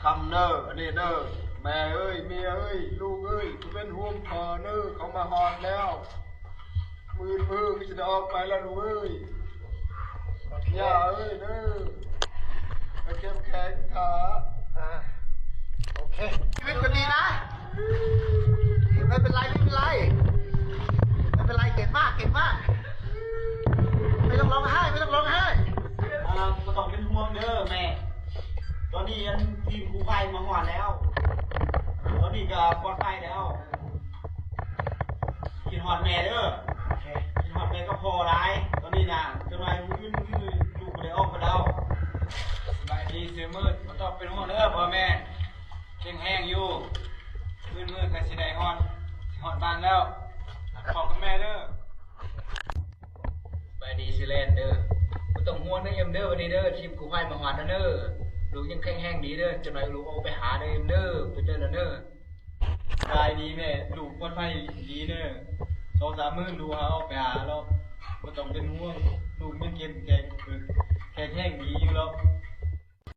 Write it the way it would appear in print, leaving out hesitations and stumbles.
คำเนออันนี้เนอแม่เอ้ยเมียเอ้ยลูกเอ้ยกูเป็นห่วงพอเนอเขามาหอนแล้วมือก็จะออกไปแล้วลูกเอ้ยย่าเอ้ยเนอเข้มแข็งขาโอเคชีวิตก็ดีนะไม่เป็นไรไม่เป็นไรไม่เป็นไรเก่งมากเก่งมากไม่ต้องร้องไห้ไม่ต้องร้องไห้ก็ต้องเป็นห่วงเด้อแม่ตอนนี้ยันทีมกูไฟมาหอดแล้วตอนนี้ก็ปลอดภัยแล้วกินหอดแม่เด้อกินหอดแม่ก็พอร้ายตอนนี้นะจนมาขึ้นลูกกูได้ออกมาแล้วสบายดีเสือมืดก็ต้องเป็นห่วงเด้อพ่อแม่แข็งแห้งอยู่มืดก็สิได้หอดบ้านแล้วขอบคุณแม่เด้อสบายดีสิเลนเด้อกูต้องห่วงเด้อเอ็มเด้อวันนี้เด้อทีมกูไฟมาหอดเด้อลูกยังแข็งแห้งดีเด้อจนมาลูกเอาไปหาเด้อเอ็มเด้อไปเจอเด้อตายดีแม่ลูกปลอดภัยดีเด้อ2-3 มื้อลูกเอาไปหาแล้วบ่ต้องเป็นห่วงลูก